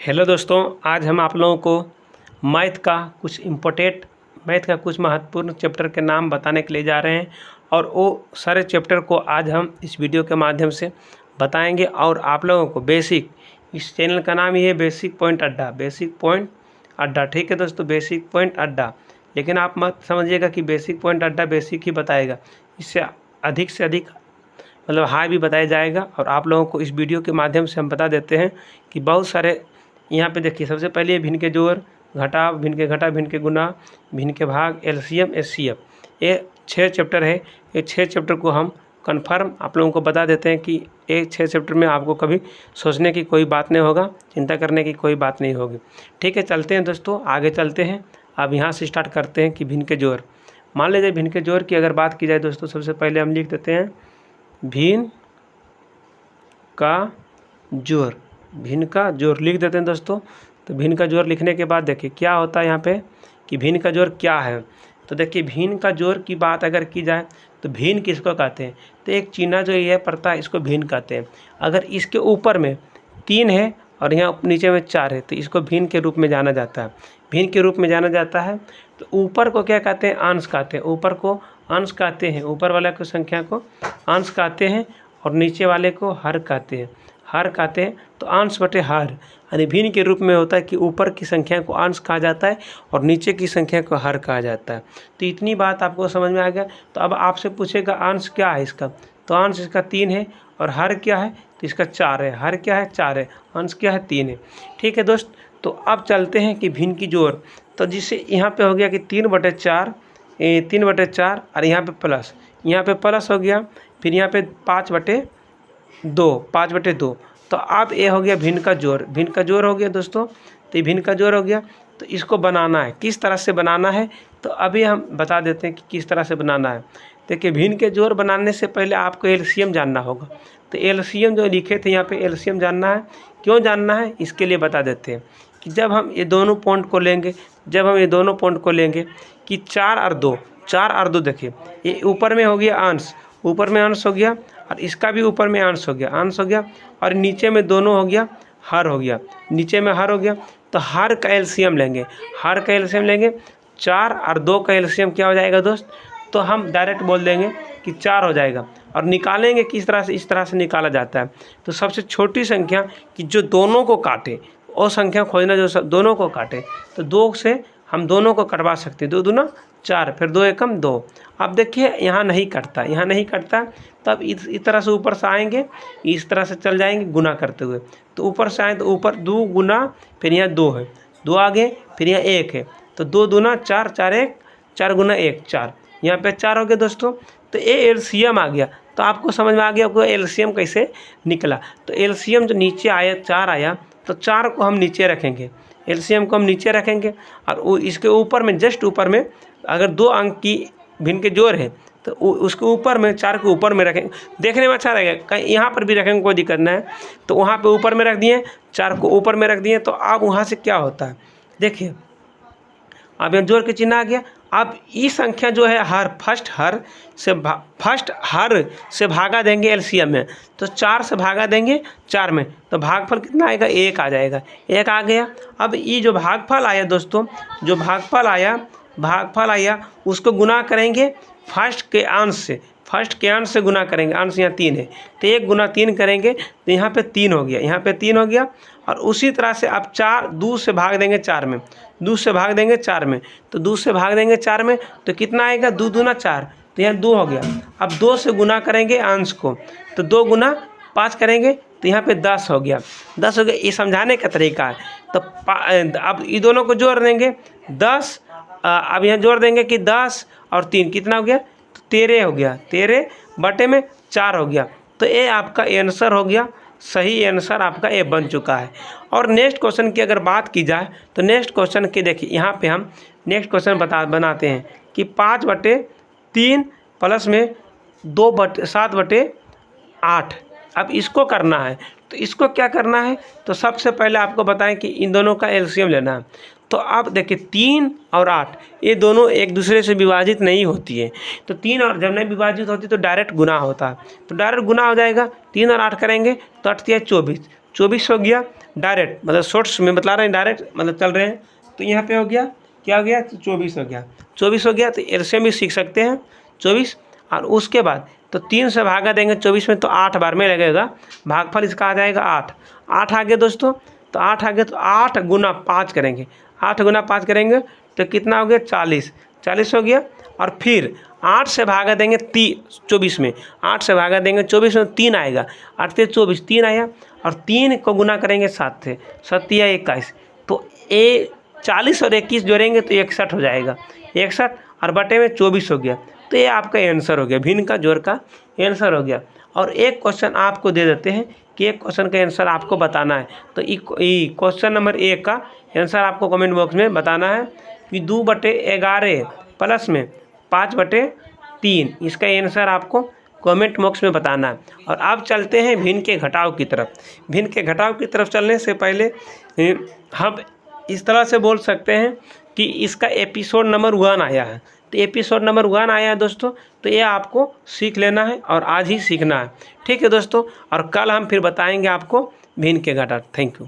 Hello दोस्तों, आज हम आप लोगों को मैथ का कुछ महत्वपूर्ण चैप्टर के नाम बताने के लिए जा रहे हैं और वो सारे चैप्टर को आज हम इस वीडियो के माध्यम से बताएंगे। और आप लोगों को इस चैनल का नाम ही है बेसिक पॉइंट अड्डा। ठीक है दोस्तों, बेसिक पॉइंट अड्डा। लेकिन आप मत समझिएगा कि बेसिक पॉइंट अड्डा बेसिक ही बताएगा, इससे अधिक से अधिक मतलब हाई भी बताया जाएगा। और आप लोगों को इस वीडियो के माध्यम से हम बता देते हैं कि बहुत सारे यहाँ पे देखिए, सबसे पहले भिन्न के जोड़, घटाव, भिन्न के घटा, भिन्न के गुना, भिन्न के भाग, एलसीएम, एचसीएफ, ये 6 चैप्टर है। ये 6 चैप्टर को हम कन्फर्म आप लोगों को बता देते हैं कि ये 6 चैप्टर में आपको कभी सोचने की कोई बात नहीं होगा, चिंता करने की कोई बात नहीं होगी। ठीक है, चलते हैं दोस्तों, आगे चलते हैं। अब यहाँ से स्टार्ट करते हैं कि भिन्न के जोड़। मान लीजिए भिन्न के जोड़ की अगर बात की जाए दोस्तों, सबसे पहले हम लिख देते हैं भिन्न का जोड़। भिन्न का जोड़ लिख देते हैं दोस्तों। तो भिन्न का जोड़ लिखने के बाद देखिए क्या होता है यहाँ पे कि भिन्न का जोड़ क्या है। तो देखिए भिन्न का जोड़ की बात अगर की जाए तो भिन्न किसको कहते हैं, तो एक चिन्ह जो ये पड़ता है इसको भिन्न कहते हैं। अगर इसके ऊपर में 3 है और यहाँ नीचे में 4 है तो इसको भिन्न के रूप में जाना जाता है। भिन्न के रूप में जाना जाता है। तो ऊपर को क्या कहते हैं, अंश कहते हैं। ऊपर को अंश कहते हैं, ऊपर वाले को संख्या को अंश कहते हैं और नीचे वाले को हर कहते हैं। हर कहते हैं तो अंश बटे हर, यानी भिन्न के रूप में होता है कि ऊपर की संख्या को अंश कहा जाता है और नीचे की संख्या को हर कहा जाता है। तो इतनी बात आपको समझ में आ गया। तो अब आपसे पूछेगा अंश क्या है इसका, तो अंश इसका 3 है और हर क्या है तो इसका 4 है। हर क्या है, 4 है, अंश क्या है, 3 है। ठीक है दोस्त, तो अब चलते हैं कि भिन्न की जोड़। तो जिससे यहाँ पे हो गया कि 3/4 और यहाँ पे प्लस, यहाँ पे प्लस हो गया, फिर यहाँ पे 5/2। तो अब ये हो गया भिन्न का जोड़। भिन्न का जोड़ हो गया दोस्तों, तो ये भिन्न का जोड़ हो गया। तो इसको बनाना है, किस तरह से बनाना है तो अभी हम बता देते हैं कि किस तरह से बनाना है। देखिए भिन्न के जोड़ बनाने से पहले आपको एलसीएम जानना होगा। तो एलसीएम जो लिखे थे यहाँ पे, एलसीएम जानना है। क्यों जानना है इसके लिए बता देते हैं कि जब हम ये दोनों पॉइंट को लेंगे कि 4 और 2 देखिए, ये ऊपर में हो गया अंश, ऊपर में अंश हो गया और इसका भी ऊपर में अंश हो गया और नीचे में दोनों हो गया हर हो गया, नीचे में हर हो गया। तो हर का एलसीएम लेंगे, 4 और 2 का एलसीएम क्या हो जाएगा दोस्त, तो हम डायरेक्ट बोल देंगे कि 4 हो जाएगा। और निकालेंगे किस तरह से, इस तरह से निकाला जाता है। तो सबसे छोटी संख्या कि जो दोनों को काटे वो संख्या खोजना, जो दोनों को काटे। तो 2 से हम दोनों को कटवा सकते हैं, 2 दूना 4, फिर 2 एकम 2। अब देखिए यहाँ नहीं कटता, तब इस तरह से ऊपर से आएंगे, इस तरह से चल जाएंगे गुना करते हुए। तो ऊपर से आए तो ऊपर 2 गुना, फिर यहाँ 2 है, 2 आगे, फिर यहाँ 1 है। तो 2 दूना 4, 4 1, 4 गुना 1 4, यहाँ पे 4 हो गया दोस्तों। तो ये एलसीएम आ गया। तो आपको समझ में आ गया आपको एलसीएम कैसे निकला। तो एलसीएम जो नीचे आया 4 आया, तो 4 को हम नीचे रखेंगे, एलसीएम को हम नीचे रखेंगे। और इसके ऊपर में, जस्ट ऊपर में अगर 2 अंक की भिन्न के जोड़ है तो उसके ऊपर में 4 के ऊपर में रखेंगे, देखने में अच्छा रहेगा। कहीं यहाँ पर भी रखेंगे कोई दिक्कत नहीं है। तो वहाँ पे ऊपर में रख दिए, 4 को ऊपर में रख दिए। तो अब वहाँ से क्या होता है देखिए, अब यहाँ जोड़ के चिन्ह आ गया। अब ये संख्या जो है फर्स्ट हर से भागा देंगे एलसीएम में। तो 4 से भागा देंगे 4 में, तो भागफल कितना आएगा, 1 आ जाएगा, 1 आ गया। अब ये जो भागफल आया दोस्तों, जो भागफल आया उसको गुना करेंगे फर्स्ट के अंश से गुना करेंगे। अंश यहाँ 3 है तो 1 गुना 3 करेंगे, तो यहाँ पे 3 हो गया, यहाँ पे 3 हो गया। और उसी तरह से अब 2 से भाग देंगे 4 में, 2 से भाग देंगे 4 में। तो 2 से भाग देंगे 4 में तो कितना आएगा, 2 दूना 4, तो यहाँ 2 हो गया। अब 2 से गुना करेंगे अंश को, तो 2 गुना 5 करेंगे तो यहाँ पे 10 हो गया। ये समझाने का तरीका है। तो अब ये दोनों को जोड़ देंगे 10। अब यहाँ जोड़ देंगे कि 10 और 3 कितना हो गया, तो 13 हो गया, 13 बटे में 4 हो गया। तो ये आपका आंसर हो गया, सही आंसर आपका ये बन चुका है। और नेक्स्ट क्वेश्चन की अगर बात की जाए तो नेक्स्ट क्वेश्चन की देखिए, यहाँ पे हम नेक्स्ट क्वेश्चन बनाते हैं कि 5/3 प्लस में 7/8। अब इसको करना है, तो इसको क्या करना है, तो सबसे पहले आपको बताएं कि इन दोनों का एलसीएम लेना है। तो आप देखिए 3 और 8 ये दोनों एक दूसरे से विभाजित नहीं होती है। तो 3 और जब नहीं विभाजित होती तो डायरेक्ट गुना होता है। तो डायरेक्ट गुना हो जाएगा, 3 और 8 करेंगे तो 8 × 24, 24 हो गया डायरेक्ट, मतलब शॉर्ट्स में बता रहे हैं, डायरेक्ट मतलब चल रहे हैं। तो यहाँ पे हो गया, क्या हो गया, 24 हो गया। 24 हो गया तो एलसीएम भी सीख सकते हैं 24। और उसके बाद तो 3 से भागा देंगे 24 में, तो 8 बार में लगेगा। भागफल इसका आ जाएगा 8। 8 आ गया दोस्तों, तो 8 आ गया तो 8 गुना 5 करेंगे। 8 गुना 5 करेंगे तो कितना हो गया, 40। 40 हो गया। और फिर 8 से भागा देंगे 24 में, 8 से भागा देंगे 24 में, 3 आएगा। 8 से 24, 3 आया। और 3 को गुना करेंगे 7 से, 7 या 21, तो 40 और 21 जोड़ेंगे तो 61 हो जाएगा। 61 और बटे में 24 हो गया। तो ये आपका आंसर हो गया, भिन्न का जोड़ का आंसर हो गया। और एक क्वेश्चन आपको दे देते हैं कि एक क्वेश्चन का आंसर आपको बताना है। तो क्वेश्चन नंबर 1 का आंसर आपको कमेंट बॉक्स में बताना है कि 2/11 प्लस में 5/3, इसका आंसर आपको कमेंट बॉक्स में बताना है। और अब चलते हैं भिन्न के घटाव की तरफ। भिन्न के घटाव की तरफ चलने से पहले हम इस तरह से बोल सकते हैं कि इसका एपिसोड नंबर 1 आया है। तो एपिसोड नंबर 1 आया है दोस्तों, तो ये आपको सीख लेना है और आज ही सीखना है। ठीक है दोस्तों, और कल हम फिर बताएंगे आपको भिन्न के घटाव। Thank you.